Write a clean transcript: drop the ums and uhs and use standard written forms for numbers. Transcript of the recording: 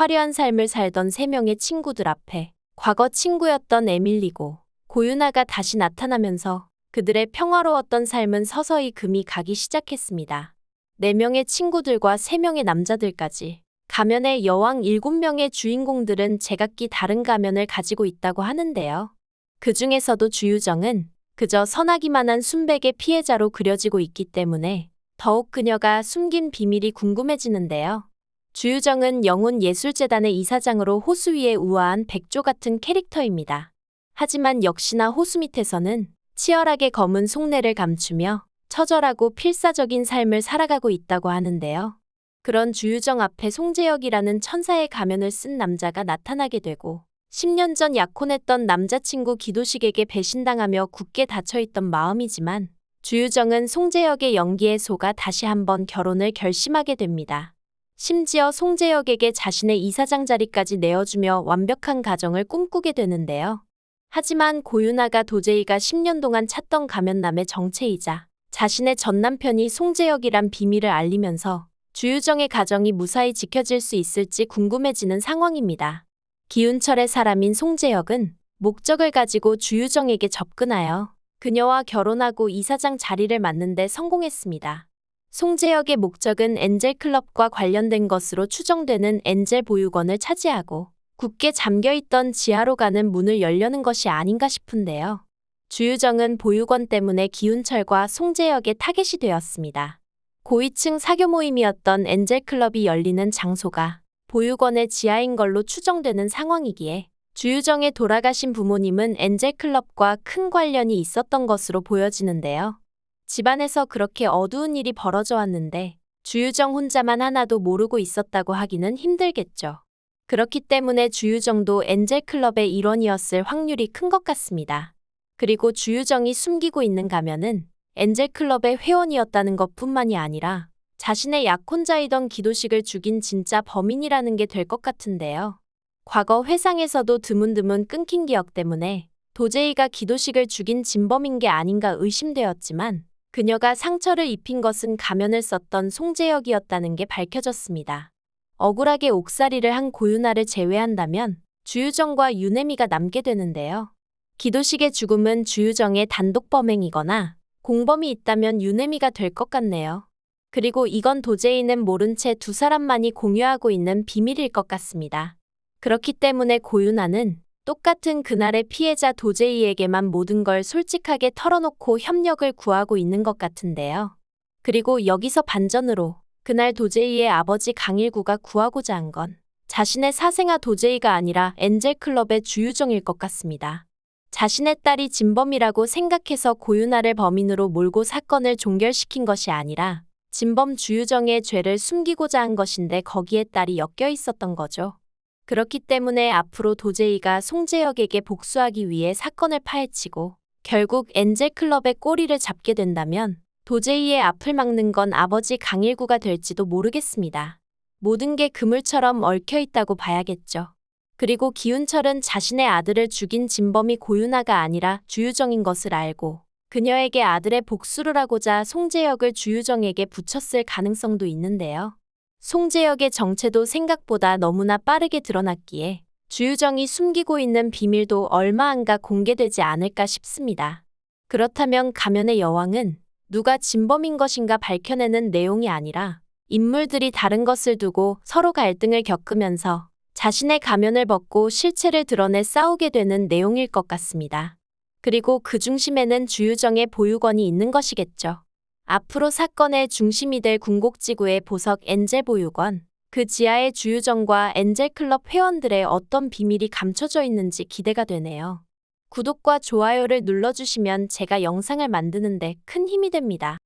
화려한 삶을 살던 세 명의 친구들 앞에 과거 친구였던 에밀리고 고유나가 다시 나타나면서 그들의 평화로웠던 삶은 서서히 금이 가기 시작했습니다. 4명의 친구들과 3명의 남자들까지 가면의 여왕 7명의 주인공들은 제각기 다른 가면을 가지고 있다고 하는데요. 그 중에서도 주유정은 그저 선하기만 한 순백의 피해자로 그려지고 있기 때문에 더욱 그녀가 숨긴 비밀이 궁금해지는데요. 주유정은 영혼예술재단의 이사장으로 호수 위에 우아한 백조 같은 캐릭터입니다. 하지만 역시나 호수 밑에서는 치열하게 검은 속내를 감추며 처절하고 필사적인 삶을 살아가고 있다고 하는데요. 그런 주유정 앞에 송재혁이라는 천사의 가면을 쓴 남자가 나타나게 되고 10년 전 약혼했던 남자친구 기도식에게 배신당하며 굳게 닫혀있던 마음이지만 주유정은 송재혁의 연기에 속아 다시 한번 결혼을 결심하게 됩니다. 심지어 송재혁에게 자신의 이사장 자리까지 내어주며 완벽한 가정을 꿈꾸게 되는데요. 하지만 고유나가 도제이가 10년 동안 찾던 가면남의 정체이자 자신의 전남편이 송재혁이란 비밀을 알리면서 주유정의 가정이 무사히 지켜질 수 있을지 궁금해지는 상황입니다. 기운철의 사람인 송재혁은 목적을 가지고 주유정에게 접근하여 그녀와 결혼하고 이사장 자리를 맡는 데 성공했습니다. 송재혁의 목적은 엔젤클럽과 관련된 것으로 추정되는 엔젤 보유권을 차지하고 굳게 잠겨있던 지하로 가는 문을 열려는 것이 아닌가 싶은데요. 주유정은 보유권 때문에 기운철과 송재혁의 타겟이 되었습니다. 고위층 사교 모임이었던 엔젤클럽이 열리는 장소가 보유권의 지하인 걸로 추정되는 상황이기에 주유정의 돌아가신 부모님은 엔젤클럽과 큰 관련이 있었던 것으로 보여지는데요. 집안에서 그렇게 어두운 일이 벌어져 왔는데 주유정 혼자만 하나도 모르고 있었다고 하기는 힘들겠죠. 그렇기 때문에 주유정도 엔젤클럽의 일원이었을 확률이 큰 것 같습니다. 그리고 주유정이 숨기고 있는 가면은 엔젤클럽의 회원이었다는 것뿐만이 아니라 자신의 약혼자이던 기도식을 죽인 진짜 범인이라는 게 될 것 같은데요. 과거 회상에서도 드문드문 끊긴 기억 때문에 도제이가 기도식을 죽인 진범인 게 아닌가 의심되었지만 그녀가 상처를 입힌 것은 가면을 썼던 송재혁이었다는 게 밝혀졌습니다. 억울하게 옥살이를 한 고유나를 제외한다면 주유정과 유내미가 남게 되는데요. 기도식의 죽음은 주유정의 단독 범행이거나 공범이 있다면 유내미가 될 것 같네요. 그리고 이건 도제이는 모른 채 두 사람만이 공유하고 있는 비밀일 것 같습니다. 그렇기 때문에 고유나는 똑같은 그날의 피해자 도제이에게만 모든 걸 솔직하게 털어놓고 협력을 구하고 있는 것 같은데요. 그리고 여기서 반전으로 그날 도제이의 아버지 강일구가 구하고자 한 건 자신의 사생아 도제이가 아니라 엔젤클럽의 주유정일 것 같습니다. 자신의 딸이 진범이라고 생각해서 고유나를 범인으로 몰고 사건을 종결시킨 것이 아니라 진범 주유정의 죄를 숨기고자 한 것인데 거기에 딸이 엮여 있었던 거죠. 그렇기 때문에 앞으로 도제이가 송재혁에게 복수하기 위해 사건을 파헤치고 결국 엔젤클럽의 꼬리를 잡게 된다면 도제이의 앞을 막는 건 아버지 강일구가 될지도 모르겠습니다. 모든 게 그물처럼 얽혀있다고 봐야겠죠. 그리고 기운철은 자신의 아들을 죽인 진범이 고유나가 아니라 주유정인 것을 알고 그녀에게 아들의 복수를 하고자 송재혁을 주유정에게 붙였을 가능성도 있는데요. 송재혁의 정체도 생각보다 너무나 빠르게 드러났기에 주유정이 숨기고 있는 비밀도 얼마 안가 공개되지 않을까 싶습니다. 그렇다면 가면의 여왕은 누가 진범인 것인가 밝혀내는 내용이 아니라 인물들이 다른 것을 두고 서로 갈등을 겪으면서 자신의 가면을 벗고 실체를 드러내 싸우게 되는 내용일 것 같습니다. 그리고 그 중심에는 주유정의 보유권이 있는 것이겠죠. 앞으로 사건의 중심이 될 궁곡지구의 보석 엔젤 보유권, 그 지하의 주유정과 엔젤클럽 회원들의 어떤 비밀이 감춰져 있는지 기대가 되네요. 구독과 좋아요를 눌러주시면 제가 영상을 만드는데 큰 힘이 됩니다.